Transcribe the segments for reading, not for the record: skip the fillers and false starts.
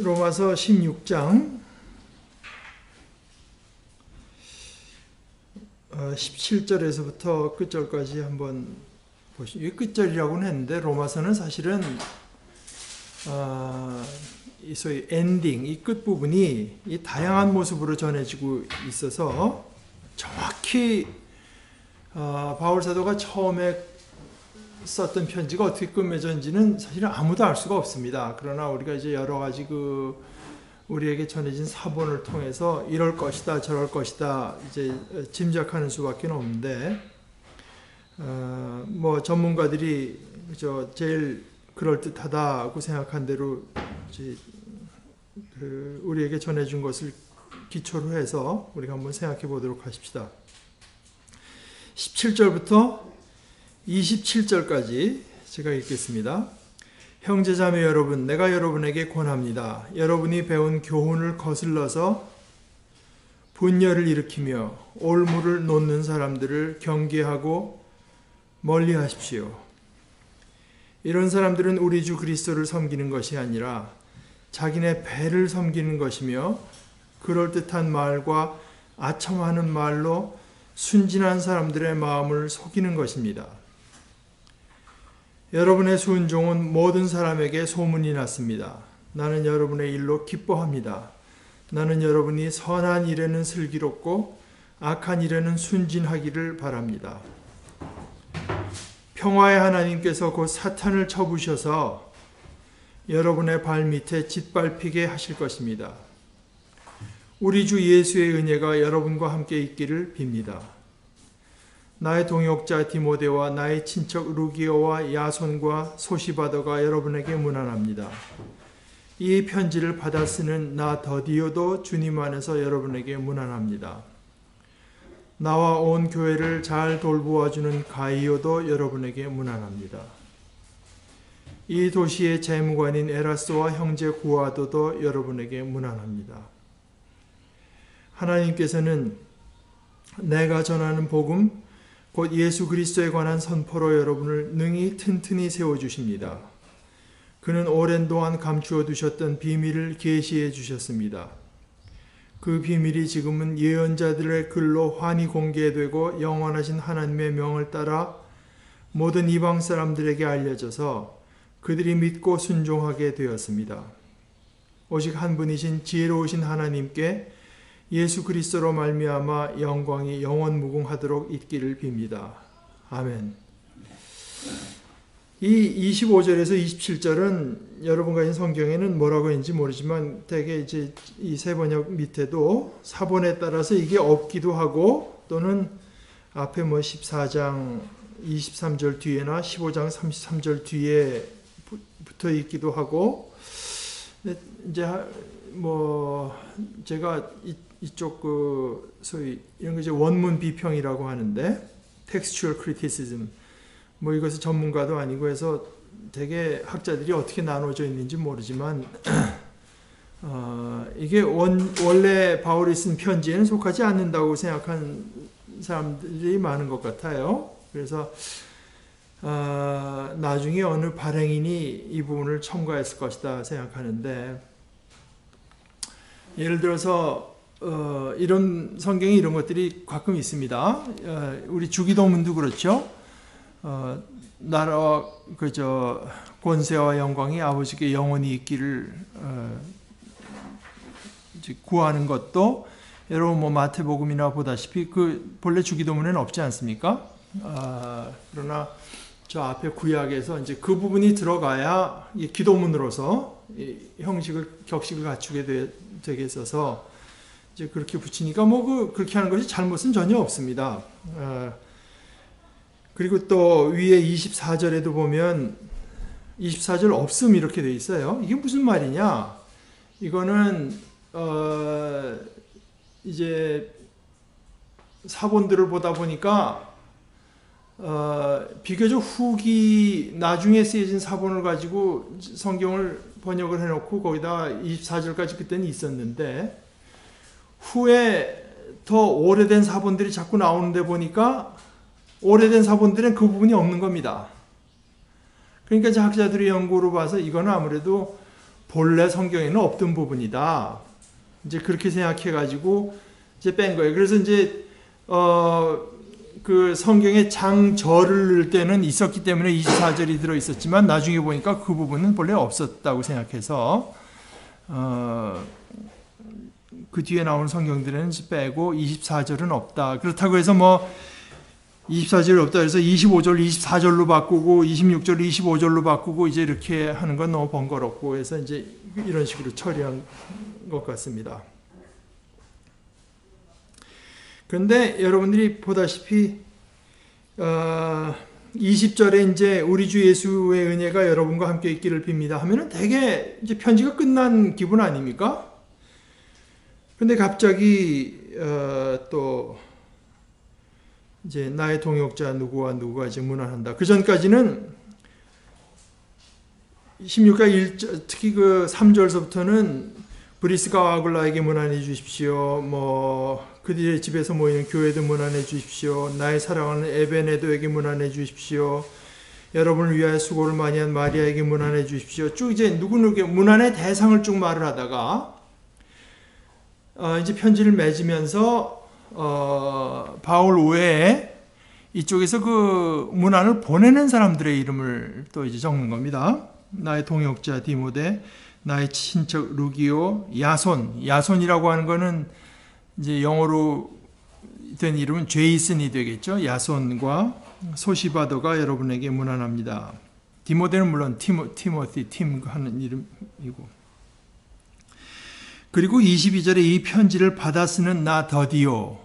로마서 16장 17절에서부터 끝절까지 한번 보시죠. 이 끝절이라고는 했는데 로마서는 사실은 이 소위 엔딩, 이 끝부분이 이 다양한 모습으로 전해지고 있어서 정확히 바울 사도가 처음에 썼던 편지가 어떻게 끝맺었는지는 사실은 아무도 알 수가 없습니다. 그러나 우리가 이제 여러 가지 우리에게 전해진 사본을 통해서 이럴 것이다, 저럴 것이다 이제 짐작하는 수밖에 없는데, 뭐 전문가들이 제일 그럴 듯하다고 생각한 대로 이제 우리에게 전해준 것을 기초로 해서 우리가 한번 생각해 보도록 하십시다. 17절부터 27절까지 제가 읽겠습니다. 형제자매 여러분, 내가 여러분에게 권합니다. 여러분이 배운 교훈을 거슬러서 분열을 일으키며 올무를 놓는 사람들을 경계하고 멀리하십시오. 이런 사람들은 우리 주 그리스도를 섬기는 것이 아니라 자기네 배를 섬기는 것이며 그럴듯한 말과 아첨하는 말로 순진한 사람들의 마음을 속이는 것입니다. 여러분의 순종은 모든 사람에게 소문이 났습니다. 나는 여러분의 일로 기뻐합니다. 나는 여러분이 선한 일에는 슬기롭고 악한 일에는 순진하기를 바랍니다. 평화의 하나님께서 곧 사탄을 쳐부셔서 여러분의 발 밑에 짓밟히게 하실 것입니다. 우리 주 예수의 은혜가 여러분과 함께 있기를 빕니다. 나의 동역자 디모데와 나의 친척 루기오와 야손과 소시바더가 여러분에게 문안합니다. 이 편지를 받아 쓰는 나 더디오도 주님 안에서 여러분에게 문안합니다. 나와 온 교회를 잘 돌보아주는 가이오도 여러분에게 문안합니다. 이 도시의 재무관인 에라스와 형제 구아도도 여러분에게 문안합니다. 하나님께서는 내가 전하는 복음 곧 예수 그리스도에 관한 선포로 여러분을 능히 튼튼히 세워주십니다. 그는 오랜 동안 감추어 두셨던 비밀을 계시해 주셨습니다. 그 비밀이 지금은 예언자들의 글로 환히 공개되고 영원하신 하나님의 명을 따라 모든 이방 사람들에게 알려져서 그들이 믿고 순종하게 되었습니다. 오직 한 분이신 지혜로우신 하나님께 예수 그리스도로 말미암아 영광이 영원 무궁하도록 있기를 빕니다. 아멘. 이 25절에서 27절은 여러분가 있는 성경에는 뭐라고 했는지 모르지만 대개 이제 이 세 번역 밑에도 사본에 따라서 이게 없기도 하고 또는 앞에 뭐 14장 23절 뒤에나 15장 33절 뒤에 붙어 있기도 하고, 이제 뭐 제가 이쪽 소위 이런 거 이제 원문 비평이라고 하는데 textual criticism, 뭐 이것은 전문가도 아니고 해서 되게 학자들이 어떻게 나눠져 있는지 모르지만 이게 원래 바울이 쓴 편지에는 속하지 않는다고 생각한 사람들이 많은 것 같아요. 그래서 나중에 어느 발행인이 이 부분을 첨가했을 것이다 생각하는데, 예를 들어서 이런 성경에 이런 것들이 가끔 있습니다. 우리 주기도문도 그렇죠. 나라와 권세와 영광이 아버지께 영원히 있기를 구하는 것도 여러분 뭐 마태복음이나 보다시피 그 본래 주기도문에는 없지 않습니까? 그러나 저 앞에 구약에서 이제 그 부분이 들어가야 이 기도문으로서 이 격식을 갖추게 되게 있어서 이제 그렇게 붙이니까 뭐 그렇게 하는 것이 잘못은 전혀 없습니다. 그리고 또 위에 24절에도 보면 24절 없음 이렇게 돼 있어요. 이게 무슨 말이냐? 이거는 이제 사본들을 보다 보니까 비교적 후기 나중에 쓰여진 사본을 가지고 성경을 번역을 해놓고 거기다 24절까지 그때는 있었는데, 후에 더 오래된 사본들이 자꾸 나오는데 보니까 오래된 사본들은 그 부분이 없는 겁니다. 그러니까 학자들의 연구로 봐서 이거는 아무래도 본래 성경에는 없던 부분이다. 이제 그렇게 생각해가지고 이제 뺀 거예요. 그래서 이제 그 성경에 장절을 넣을 때는 있었기 때문에 24절이 들어 있었지만 나중에 보니까 그 부분은 본래 없었다고 생각해서 그 뒤에 나오는 성경들은 빼고 24절은 없다. 그렇다고 해서 뭐 24절이 없다 그래서 25절 24절로 바꾸고 26절 25절로 바꾸고 이제 이렇게 하는 건 너무 번거롭고 해서 이제 이런 식으로 처리한 것 같습니다. 그런데 여러분들이 보다시피 20절에 이제 우리 주 예수의 은혜가 여러분과 함께 있기를 빕니다 하면은 되게 이제 편지가 끝난 기분 아닙니까? 근데 갑자기 또 이제 나의 동역자 누구와 누구가 이제 문안한다. 그 전까지는 16과 1절, 특히 그 3절서부터는 브리스가와 아굴라에게 문안해 주십시오. 뭐 그들의 집에서 모이는 교회도 문안해 주십시오. 나의 사랑하는 에베네도에게 문안해 주십시오. 여러분을 위하여 수고를 많이 한 마리아에게 문안해 주십시오. 쭉 이제 누구누구 문안의 대상을 쭉 말을 하다가 이제 편지를 맺으면서 바울 외에 이쪽에서 그 문안을 보내는 사람들의 이름을 또 이제 적는 겁니다. 나의 동역자 디모데, 나의 친척 루기오, 야손이라고 하는 거는 이제 영어로 된 이름은 제이슨이 되겠죠. 야손과 소시바도가 여러분에게 문안합니다. 디모데는 물론 티모티, 팀 하는 이름이고. 그리고 22절에 이 편지를 받아 쓰는 나 더디오.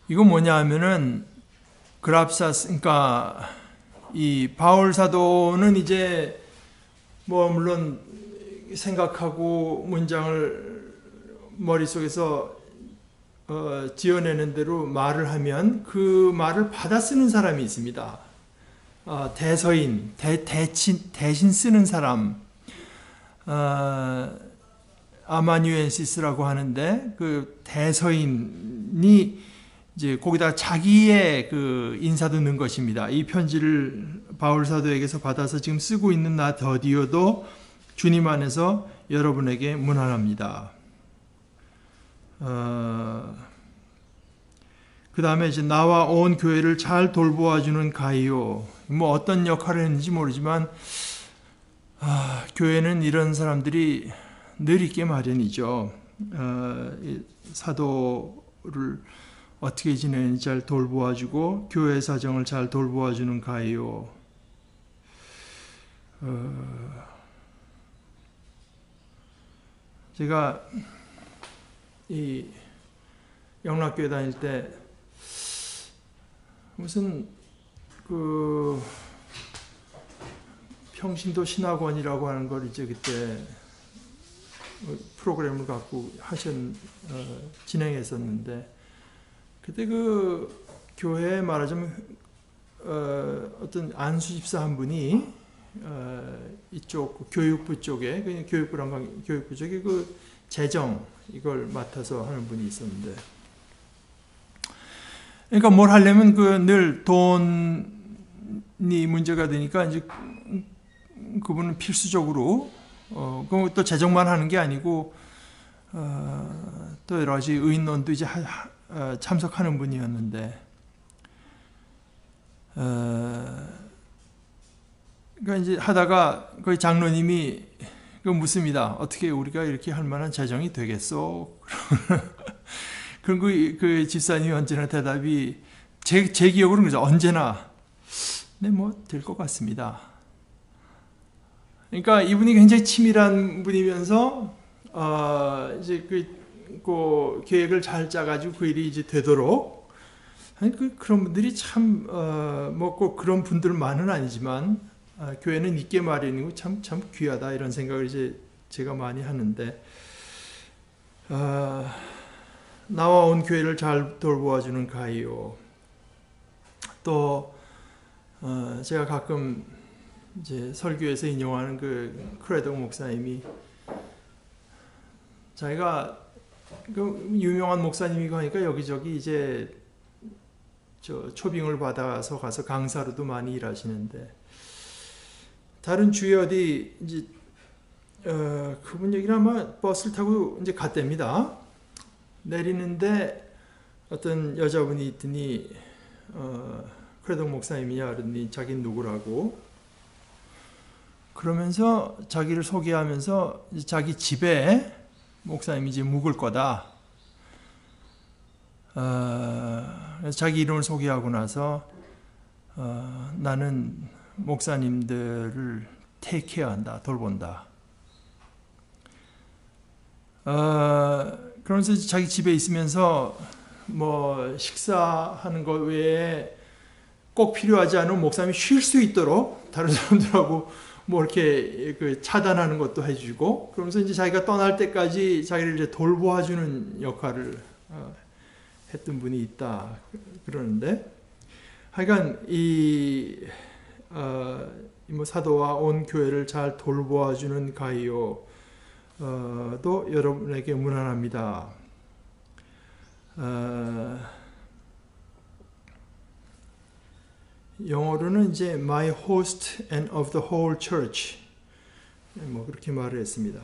이거 뭐냐 하면은 그랍사스, 그러니까 이 바울 사도는 이제 뭐 물론 생각하고 문장을 머릿속에서 지어내는 대로 말을 하면 그 말을 받아 쓰는 사람이 있습니다. 대서인, 대신 쓰는 사람, 아마뉴엔시스라고 하는데 그 대서인이 이제 거기다 자기의 그 인사도 넣은 것입니다. 이 편지를 바울 사도에게서 받아서 지금 쓰고 있는 나 더디오도 주님 안에서 여러분에게 문안합니다. 그 다음에 이제 나와 온 교회를 잘 돌보아주는 가이오. 뭐 어떤 역할을 했는지 모르지만 교회는 이런 사람들이 늘 있게 마련이죠. 사도를 어떻게 지내는지 잘 돌보아주고 교회 사정을 잘 돌보아주는 가이오. 제가 이 영락교회 다닐 때 무슨 그 평신도 신학원이라고 하는 걸 이제 그때 프로그램을 갖고 진행했었는데 그때 그 교회에 말하자면 어떤 안수집사 한 분이 이쪽 교육부 쪽에 교육부 쪽에 그 재정 이걸 맡아서 하는 분이 있었는데 그러니까 뭘 하려면 그 늘 돈이 문제가 되니까 이제 그분은 필수적으로 또 재정만 하는 게 아니고 또 여러 가지 의인론도 이제 참석하는 분이었는데 그러니까 이제 하다가 거기 장로님이 그 묻습니다. 어떻게 우리가 이렇게 할 만한 재정이 되겠소? 그럼 그 집사님이 언제나 대답이 제 기억으로는 그죠. 언제나 네, 뭐 될 것 같습니다. 그러니까 이분이 굉장히 치밀한 분이면서 이제 그 계획을 잘 짜가지고 그 일이 이제 되도록 그런 분들이 참 뭐 꼭 그런 분들만은 아니지만 교회는 있게 마련이고 참 귀하다 이런 생각을 이제 제가 많이 하는데 나와 온 교회를 잘 돌보아주는 가이오. 또 제가 가끔 이제 설교에서 인용하는 그 크레도 목사님이 자기가 그 유명한 목사님이고 하니까 여기저기 이제 초빙을 받아서 가서 강사로도 많이 일하시는데 다른 주에 어디 이제 그분 얘기는 아마 버스를 타고 이제 갔답니다. 내리는데 어떤 여자분이 있더니 크레동 목사님이냐 그러더니 자기는 누구라고 그러면서 자기를 소개하면서 자기 집에 목사님이 이제 묵을 거다. 그래서 자기 이름을 소개하고 나서 나는 목사님들을 테이크케어한다, 돌본다. 그러면서 자기 집에 있으면서 뭐 식사하는 것 외에 꼭 필요하지 않은 목사님이 쉴 수 있도록 다른 사람들하고 뭐 이렇게 그 차단하는 것도 해주고 그러면서 이제 자기가 떠날 때까지 자기를 이제 돌보아주는 역할을 했던 분이 있다 그러는데 하여간 뭐 사도와 온 교회를 잘 돌보아주는 가이오도 여러분에게 문안합니다. 영어로는 이제 my host and of the whole church 뭐 그렇게 말을 했습니다.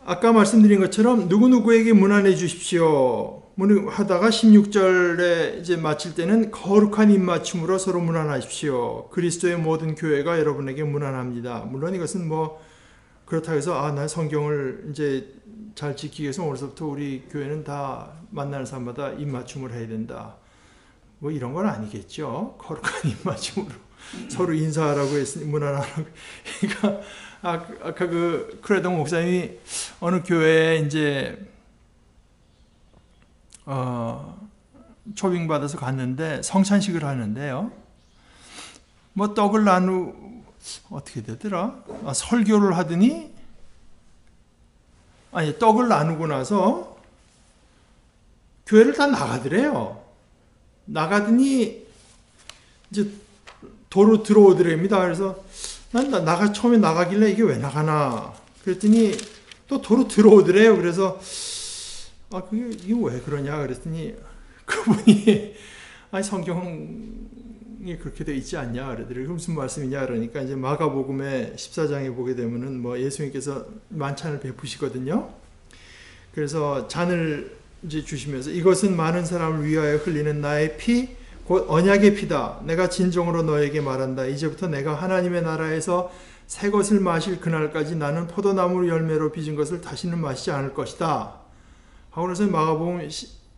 아까 말씀드린 것처럼 누구누구에게 문안해 주십시오. 하다가 16절에 이제 마칠 때는 거룩한 입맞춤으로 서로 문안하십시오. 그리스도의 모든 교회가 여러분에게 문안합니다. 물론 이것은 뭐 그렇다고 해서 난 성경을 이제 잘 지키기 위해서 오늘부터 우리 교회는 다 만나는 사람마다 입맞춤을 해야 된다. 뭐 이런 건 아니겠죠. 거룩한 입맞춤으로 서로 인사하라고 했으니 문안하라고. 그러니까 아까 그 크레동 목사님이 어느 교회에 이제 초빙 받아서 갔는데 성찬식을 하는데요. 뭐 떡을 어떻게 되더라? 설교를 하더니 떡을 나누고 나서 교회를 다 나가더래요. 나가더니 이제 도로 들어오더랍니다. 그래서 난 처음에 나가길래 이게 왜 나가나 그랬더니 또 도로 들어오더래요. 그래서 이게 왜 그러냐 그랬더니 그분이 성경이 그렇게 돼 있지 않냐 그러더래요. 무슨 말씀이냐 그러니까 이제 마가복음의 14장에 보게 되면은 뭐 예수님께서 만찬을 베푸시거든요. 그래서 잔을 이제 주시면서 이것은 많은 사람을 위하여 흘리는 나의 피 곧 언약의 피다. 내가 진정으로 너에게 말한다. 이제부터 내가 하나님의 나라에서 새 것을 마실 그날까지 나는 포도나무 열매로 빚은 것을 다시는 마시지 않을 것이다. 하고 나서 마가복음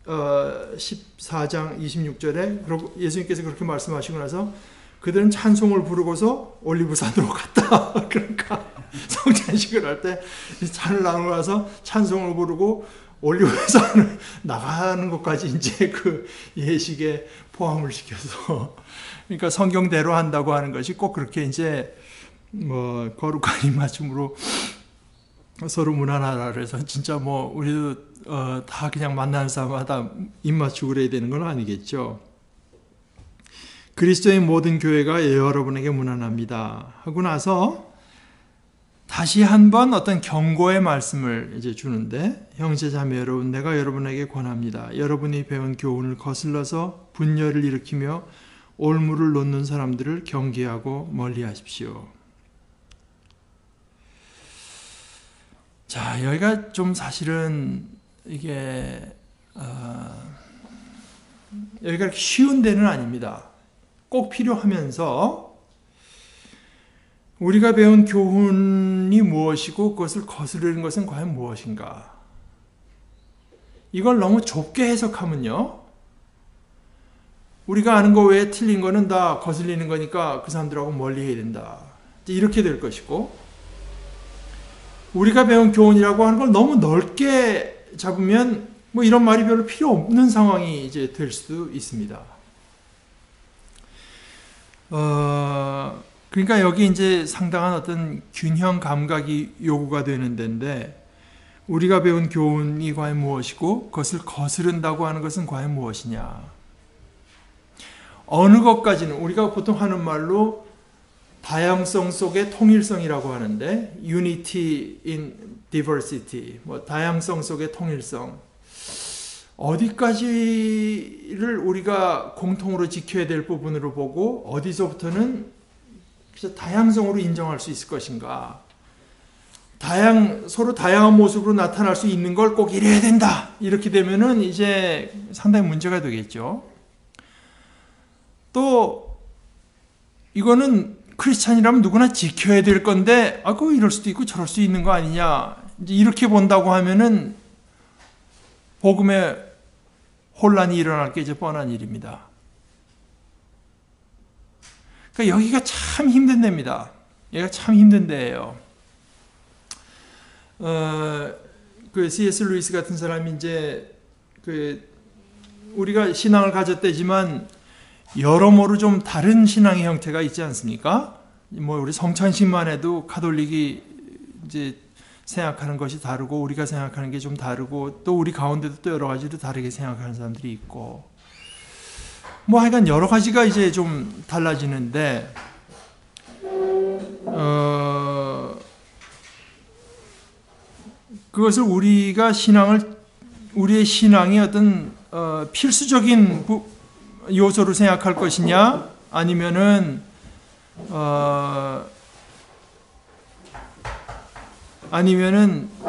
14장 26절에 예수님께서 그렇게 말씀하시고 나서 그들은 찬송을 부르고서 올리브산으로 갔다. 그러니까 성찬식을 할 때 잔을 나누고 나서 찬송을 부르고 올리브산을 나가는 것까지 이제 그 예식에 포함을 시켜서 그러니까 성경대로 한다고 하는 것이 꼭 그렇게 이제 뭐 거룩한 입맞춤으로 서로 문안하라 그래서 진짜 뭐 우리도 다 그냥 만나는 사람마다 입맞추고 그래야 되는 건 아니겠죠. 그리스도의 모든 교회가 여러분에게 문안합니다 하고 나서 다시 한번 어떤 경고의 말씀을 이제 주는데 형제자매 여러분 내가 여러분에게 권합니다. 여러분이 배운 교훈을 거슬러서 분열을 일으키며 올무를 놓는 사람들을 경계하고 멀리하십시오. 자, 여기가 좀 사실은 이게 여기가 그렇게 쉬운 데는 아닙니다. 꼭 필요하면서 우리가 배운 교훈이 무엇이고 그것을 거스르는 것은 과연 무엇인가? 이걸 너무 좁게 해석하면요. 우리가 아는 거 외에 틀린 거는 다 거슬리는 거니까 그 사람들하고 멀리 해야 된다. 이렇게 될 것이고 우리가 배운 교훈이라고 하는 걸 너무 넓게 잡으면 뭐 이런 말이 별로 필요 없는 상황이 이제 될 수도 있습니다. 그러니까 여기 이제 상당한 어떤 균형 감각이 요구가 되는 데인데 우리가 배운 교훈이 과연 무엇이고 그것을 거스른다고 하는 것은 과연 무엇이냐. 어느 것까지는 우리가 보통 하는 말로 다양성 속의 통일성이라고 하는데 unity in diversity, 뭐 다양성 속의 통일성. 어디까지를 우리가 공통으로 지켜야 될 부분으로 보고 어디서부터는 다양성으로 인정할 수 있을 것인가. 서로 다양한 모습으로 나타날 수 있는 걸 꼭 이래야 된다. 이렇게 되면은 이제 상당히 문제가 되겠죠. 또 이거는 크리스찬이라면 누구나 지켜야 될 건데 그거 이럴 수도 있고 저럴 수 있는 거 아니냐. 이제 이렇게 본다고 하면은 복음에 혼란이 일어날 게 이제 뻔한 일입니다. 그러니까 여기가 참 힘든 데입니다. 여기가 참 힘든 데예요. 그 C.S. 루이스 같은 사람이 이제 우리가 신앙을 가졌대지만 여러모로 좀 다른 신앙의 형태가 있지 않습니까? 뭐 우리 성찬식만 해도 가톨릭이 이제 생각하는 것이 다르고 우리가 생각하는 게 좀 다르고 또 우리 가운데도 또 여러 가지로 다르게 생각하는 사람들이 있고 뭐 하여간 여러 가지가 이제 좀 달라지는데 그것을 우리가 우리의 신앙의 어떤 필수적인 요소로 생각할 것이냐 아니면은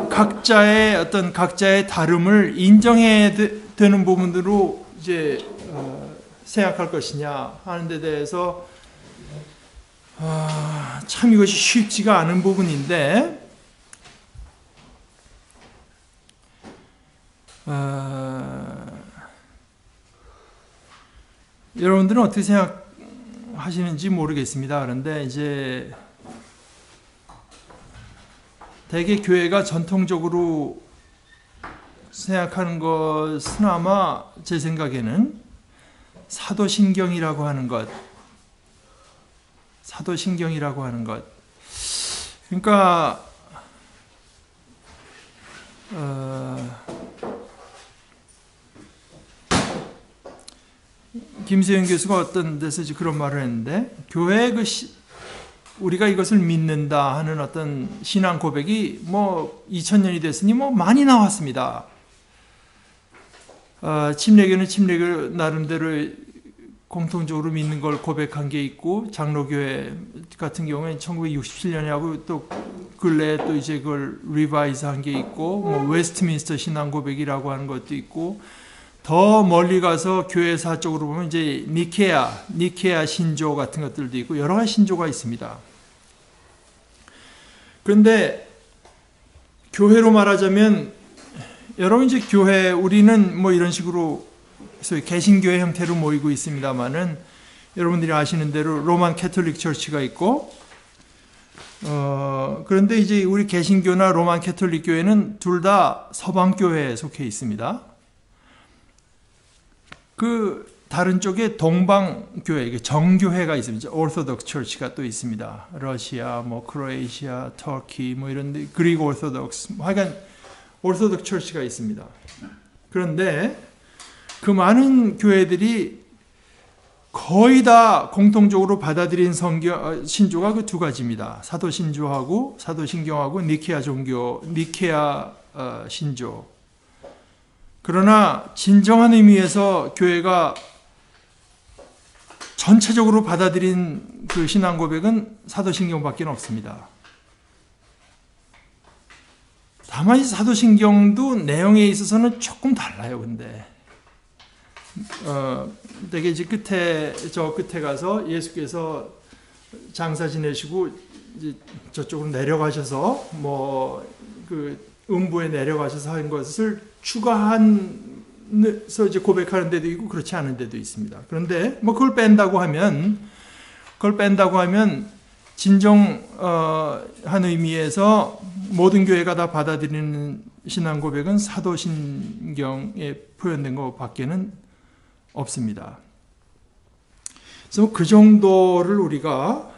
각자의 다름을 인정해야 되는 부분으로 이제 생각할 것이냐 하는 데 대해서 참 이것이 쉽지가 않은 부분인데 여러분들은 어떻게 생각하시는지 모르겠습니다. 그런데 이제 대개 교회가 전통적으로 생각하는 것은 아마 제 생각에는 사도신경이라고 하는 것. 그러니까 김세윤 교수가 어떤 데서 그런 말을 했는데 교회의 우리가 이것을 믿는다 하는 어떤 신앙 고백이 뭐 2000년이 됐으니 뭐 많이 나왔습니다. 침례교는 침례교 나름대로 공통적으로 믿는 걸 고백한 게 있고 장로교회 같은 경우에 1967년에 하고 또 근래에 또 이제 그걸 리바이즈 한 게 있고 뭐 웨스트민스터 신앙 고백이라고 하는 것도 있고 더 멀리 가서 교회사적으로 보면 이제 니케아 신조 같은 것들도 있고 여러 가지 신조가 있습니다. 그런데 교회로 말하자면 여러분 이제 교회 우리는 뭐 이런 식으로 소위 개신교회 형태로 모이고 있습니다만은 여러분들이 아시는 대로 로만 캐톨릭 처치가 있고 그런데 이제 우리 개신교나 로만 캐톨릭 교회는 둘 다 서방 교회에 속해 있습니다. 그 다른 쪽에 동방 교회, 정교회가 있습니다. 오르토독스 처치가 또 있습니다. 러시아, 뭐 크로에이시아, 터키, 뭐 이런 데 그리고 오르토독스, 하여간 오르토독스 처치가 있습니다. 그런데 그 많은 교회들이 거의 다 공통적으로 받아들인 신조가 그 두 가지입니다. 사도신조하고 사도신경하고 니케아 신조. 그러나 진정한 의미에서 교회가 전체적으로 받아들인 그 신앙 고백은 사도신경밖에 없습니다. 다만 사도신경도 내용에 있어서는 조금 달라요. 근데 되게 이제 저 끝에 가서 예수께서 장사 지내시고 이제 저쪽으로 내려가셔서 뭐 그 음부에 내려가셔서 한 것을 추가한서 이제 고백하는 데도 있고 그렇지 않은 데도 있습니다. 그런데 뭐 그걸 뺀다고 하면 진정한 의미에서 모든 교회가 다 받아들이는 신앙 고백은 사도신경에 표현된 것밖에는 없습니다. 그래서 그 정도를 우리가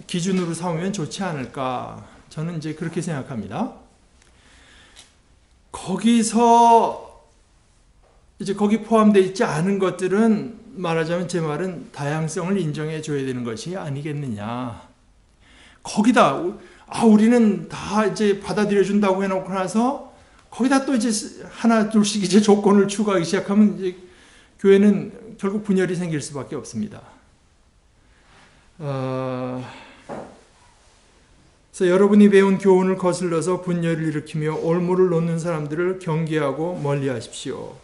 기준으로 삼으면 좋지 않을까 저는 이제 그렇게 생각합니다. 거기서 이제 거기 포함되어 있지 않은 것들은 말하자면 제 말은 다양성을 인정해 줘야 되는 것이 아니겠느냐. 거기다 우리는 다 이제 받아들여 준다고 해놓고 나서 거기다 또 이제 하나 둘씩 이제 조건을 추가하기 시작하면 이제 교회는 결국 분열이 생길 수밖에 없습니다. 그래서 여러분이 배운 교훈을 거슬러서 분열을 일으키며 올무를 놓는 사람들을 경계하고 멀리하십시오.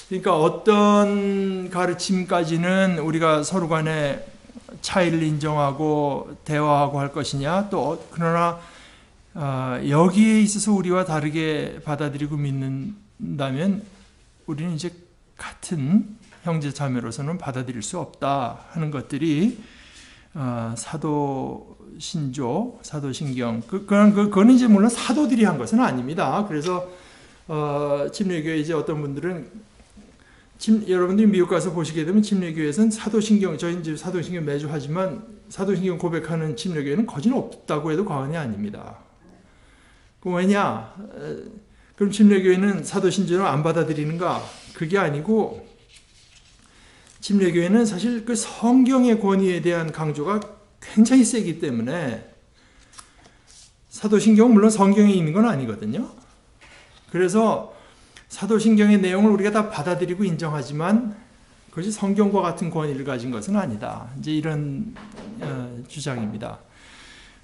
그러니까 어떤 가르침까지는 우리가 서로 간에 차이를 인정하고 대화하고 할 것이냐, 또 그러나 여기에 있어서 우리와 다르게 받아들이고 믿는다면 우리는 이제 같은 형제 자매로서는 받아들일 수 없다 하는 것들이 사도신조, 사도신경, 그거는 이제 물론 사도들이 한 것은 아닙니다. 그래서 침례교회 이제 어떤 분들은 여러분들이 미국 가서 보시게 되면 침례교회에서는 사도신경, 저희 이제 사도신경 매주 하지만 사도신경 고백하는 침례교회는 거진 없다고 해도 과언이 아닙니다. 왜냐? 그럼 침례교회는 사도신조를 안 받아들이는가? 그게 아니고 침례교회는 사실 그 성경의 권위에 대한 강조가 굉장히 세기 때문에 사도신경은 물론 성경에 있는 건 아니거든요. 그래서 사도신경의 내용을 우리가 다 받아들이고 인정하지만 그것이 성경과 같은 권위를 가진 것은 아니다. 이제 이런 주장입니다.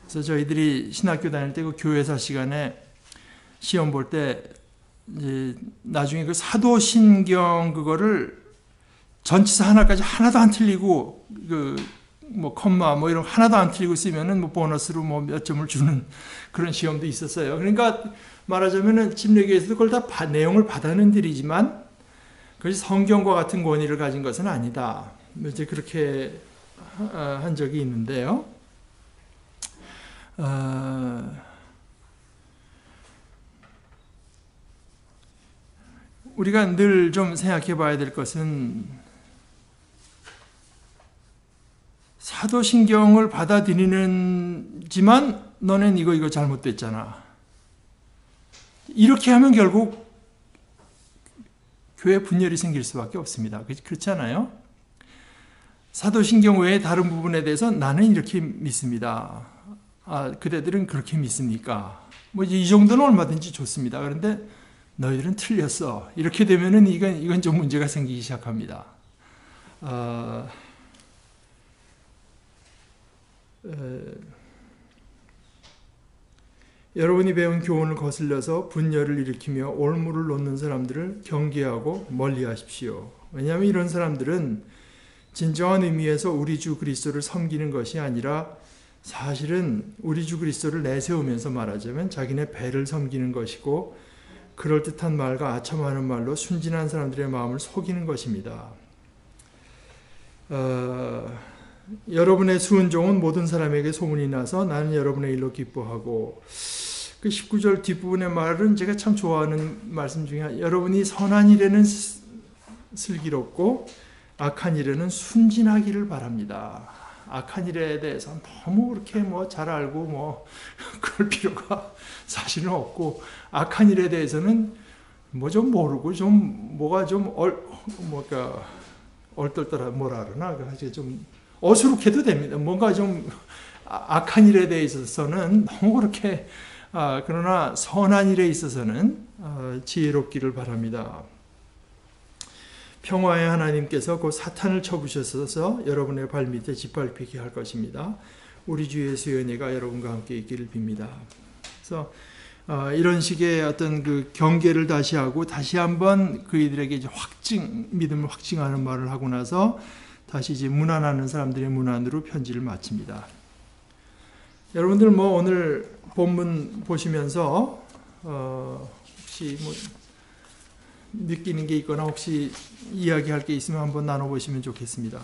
그래서 저희들이 신학교 다닐 때 그 교회사 시간에 시험 볼 때 이제 나중에 그 사도신경 그거를 전치사 하나까지 하나도 안 틀리고 뭐 컴마 뭐 이런 하나도 안 틀리고 쓰면은 뭐 보너스로 뭐 몇 점을 주는 그런 시험도 있었어요. 그러니까 말하자면은 침례교에서도 그걸 다 내용을 받아는 들이지만 그것이 성경과 같은 권위를 가진 것은 아니다. 이제 그렇게 한 적이 있는데요. 우리가 늘 좀 생각해 봐야 될 것은 사도신경을 받아들이는지만 너넨 이거 잘못됐잖아. 이렇게 하면 결국 교회 분열이 생길 수밖에 없습니다. 그렇지 않아요? 사도신경 외에 다른 부분에 대해서 나는 이렇게 믿습니다. 그대들은 그렇게 믿습니까? 뭐 이 정도는 얼마든지 좋습니다. 그런데 너희들은 틀렸어. 이렇게 되면은 이건 좀 문제가 생기기 시작합니다. 여러분이 배운 교훈을 거슬려서 분열을 일으키며 올무를 놓는 사람들을 경계하고 멀리하십시오. 왜냐하면 이런 사람들은 진정한 의미에서 우리 주 그리스도를 섬기는 것이 아니라 사실은 우리 주 그리스도를 내세우면서 말하자면 자기네 배를 섬기는 것이고 그럴듯한 말과 아첨하는 말로 순진한 사람들의 마음을 속이는 것입니다. 여러분의 수은종은 모든 사람에게 소문이 나서 나는 여러분의 일로 기뻐하고, 그 19절 뒷부분의 말은 제가 참 좋아하는 말씀 중에 여러분이 선한 일에는 슬기롭고 악한 일에는 순진하기를 바랍니다. 악한 일에 대해서 너무 그렇게 뭐 잘 알고 그럴 필요가 사실은 없고, 악한 일에 대해서는 뭐 좀 모르고 뭐가 좀 얼떨떨하 뭐라 그러나 좀 어수룩해도 됩니다. 뭔가 좀 악한 일에 대해서는 너무 그렇게 그러나 선한 일에 있어서는 지혜롭기를 바랍니다. 평화의 하나님께서 곧 사탄을 쳐부셔서 여러분의 발밑에 짓밟히게 할 것입니다. 우리 주 예수의 은혜가 여러분과 함께 있기를 빕니다. 그래서 이런 식의 어떤 그 경계를 다시 하고 다시 한번 그이들에게 이제 믿음을 확증하는 말을 하고 나서 다시 이제 문안하는 사람들의 문안으로 편지를 마칩니다. 여러분들 오늘 본문 보시면서 혹시 느끼는 게 있거나 혹시 이야기할 게 있으면 한번 나눠보시면 좋겠습니다.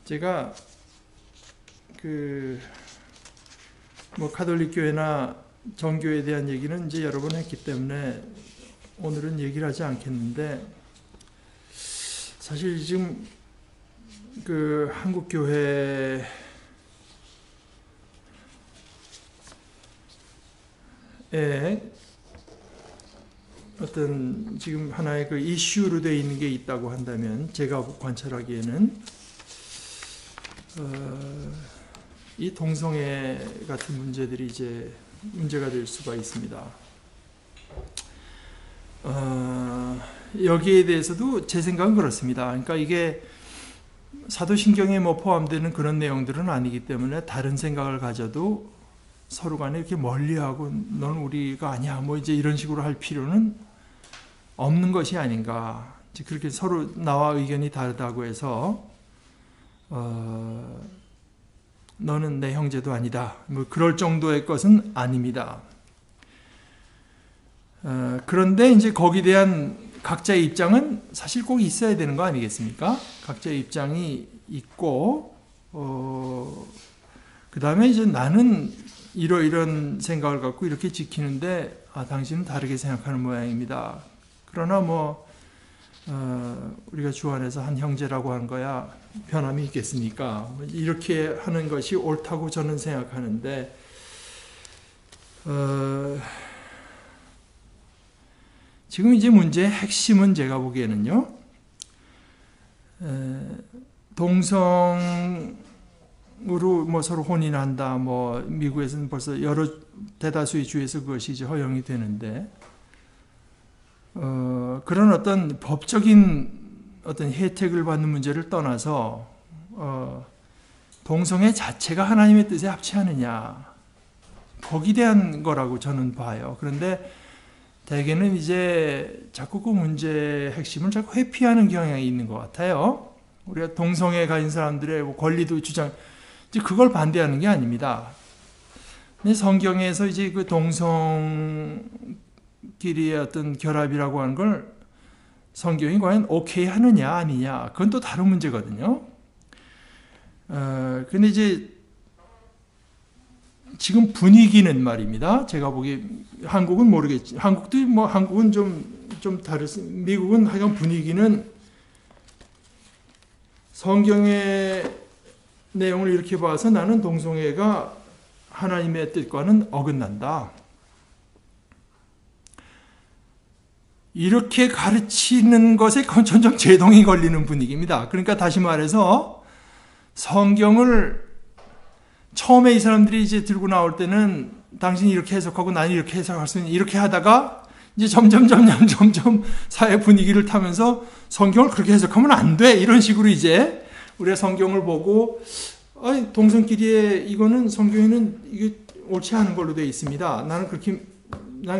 제가 가톨릭 교회나 정교에 대한 얘기는 이제 여러 번 했기 때문에 오늘은 얘기를 하지 않겠는데, 사실 지금 한국 교회에 어떤 지금 하나의 그 이슈로 되어 있는 게 있다고 한다면 제가 관찰하기에는 이 동성애 같은 문제들이 이제 문제가 될 수가 있습니다. 여기에 대해서도 제 생각은 그렇습니다. 그러니까 이게 사도신경에 뭐 포함되는 그런 내용들은 아니기 때문에 다른 생각을 가져도 서로 간에 이렇게 멀리하고 넌 우리가 아니야 뭐 이제 이런 식으로 할 필요는 없는 것이 아닌가. 그렇게 서로 나와 의견이 다르다고 해서 너는 내 형제도 아니다. 뭐 그럴 정도의 것은 아닙니다. 그런데 이제 거기에 대한 각자의 입장은 사실 꼭 있어야 되는 거 아니겠습니까? 각자의 입장이 있고, 그 다음에 이제 나는 이런 생각을 갖고 이렇게 지키는데, 당신은 다르게 생각하는 모양입니다. 그러나 뭐, 우리가 주 안에서 한 형제라고 하는 거야 변함이 있겠습니까? 이렇게 하는 것이 옳다고 저는 생각하는데, 지금 이제 문제의 핵심은 제가 보기에는요, 동성으로 뭐 서로 혼인한다, 뭐 미국에서는 벌써 여러 대다수의 주에서 그것이 이제 허용이 되는데, 그런 어떤 법적인 어떤 혜택을 받는 문제를 떠나서 동성애 자체가 하나님의 뜻에 합치하느냐, 거기에 대한 거라고 저는 봐요. 그런데 대개는 이제 자꾸 그 문제의 핵심을 자꾸 회피하는 경향이 있는 것 같아요. 우리가 동성애 가진 사람들의 권리도 주장, 이제 그걸 반대하는 게 아닙니다. 근데 성경에서 이제 그 동성끼리의 어떤 결합이라고 하는 걸 성경이 과연 오케이 하느냐 아니냐, 그건 또 다른 문제거든요. 근데 이제 지금 분위기는 말입니다. 제가 보기에 한국은 모르겠지. 한국도 뭐 한국은 좀 다르습니다. 미국은 하여간 분위기는 성경의 내용을 이렇게 봐서 나는 동성애가 하나님의 뜻과는 어긋난다. 이렇게 가르치는 것에 점점 제동이 걸리는 분위기입니다. 그러니까 다시 말해서 성경을 처음에 이 사람들이 이제 들고 나올 때는 당신이 이렇게 해석하고 나는 이렇게 해석할 수 있는, 이렇게 하다가 이제 점점 사회 분위기를 타면서 성경을 그렇게 해석하면 안 돼, 이런 식으로 이제 우리가 성경을 보고 동성끼리의 이거는 성경에는 이게 옳지 않은 걸로 되어 있습니다. 나는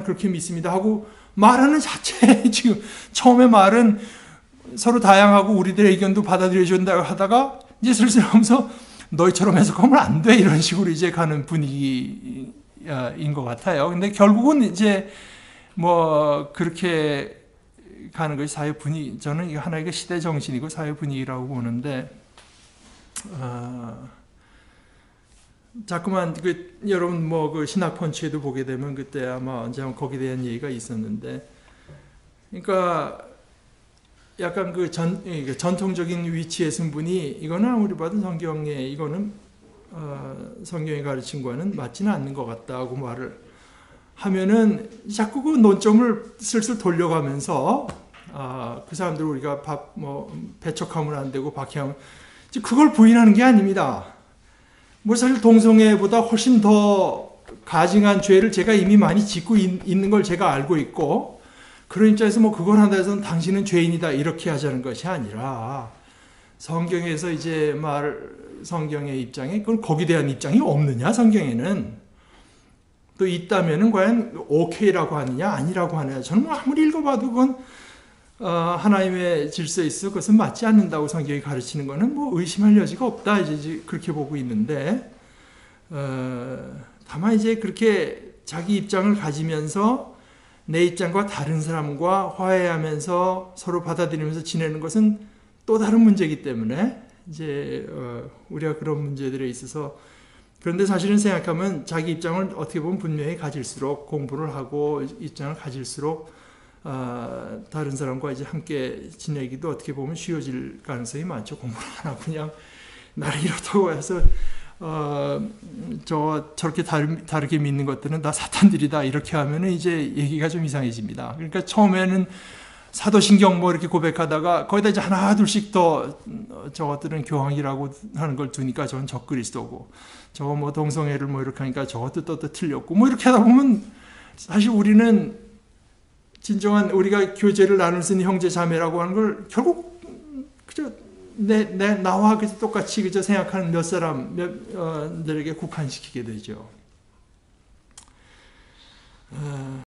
그렇게 믿습니다 하고 말하는 자체, 지금 처음에 말은 서로 다양하고 우리들의 의견도 받아들여준다고 하다가 이제 슬슬 하면서 너희처럼 해석하면 안 돼, 이런 식으로 이제 가는 분위기인 것 같아요. 근데 결국은 이제 뭐 그렇게 가는 것이 사회 분위기, 저는 이거 하나의 시대 정신이고 사회 분위기라고 보는데, 자꾸만 여러분 뭐 그 신학 펀치에도 보게 되면 그때 아마 언제 한번 거기에 대한 얘기가 있었는데, 그러니까 약간 그 전통적인 위치의 승분이 이거는 아무리 봐도 이거는 성경이 가르친 거는 맞지는 않는 것 같다고 말을 하면은 자꾸 그 논점을 슬슬 돌려가면서 그 사람들 우리가 배척하면 안 되고 박해하면, 그걸 부인하는 게 아닙니다. 뭐 사실 동성애보다 훨씬 더 가증한 죄를 제가 이미 많이 짓고 있는 걸 제가 알고 있고, 그런 입장에서 뭐 그걸 한다 해서 당신은 죄인이다 이렇게 하자는 것이 아니라, 성경에서 이제 성경의 입장에 그걸 거기에 대한 입장이 없느냐, 성경에는 또 있다면은 과연 오케이라고 하느냐 아니라고 하느냐, 저는 뭐 아무리 읽어봐도 그건 하나님의 질서에 있어 그것은 맞지 않는다고 성경이 가르치는 것은 뭐 의심할 여지가 없다, 이제 그렇게 보고 있는데, 다만 이제 그렇게 자기 입장을 가지면서 내 입장과 다른 사람과 화해하면서 서로 받아들이면서 지내는 것은 또 다른 문제이기 때문에 이제 우리가 그런 문제들에 있어서, 그런데 사실은 생각하면 자기 입장을 어떻게 보면 분명히 가질수록, 공부를 하고 입장을 가질수록 다른 사람과 이제 함께 지내기도 어떻게 보면 쉬워질 가능성이 많죠. 공부를 안 하고 그냥 나는 이렇다고 해서 저렇게 다르게 믿는 것들은 다 사탄들이다 이렇게 하면은 이제 얘기가 좀 이상해집니다. 그러니까 처음에는 사도신경 뭐 이렇게 고백하다가 거기다 이제 하나 둘씩 더 저것들은 교황이라고 하는 걸 두니까 저건 적그리스도고, 저거 뭐 동성애를 뭐 이렇게 하니까 저것도 또 틀렸고, 뭐 이렇게 하다 보면 사실 우리는 진정한 우리가 교제를 나눌 수 있는 형제 자매라고 하는 걸 결국 그저 나와 그저 똑같이 그저 생각하는 몇 사람들에게 국한시키게 되죠.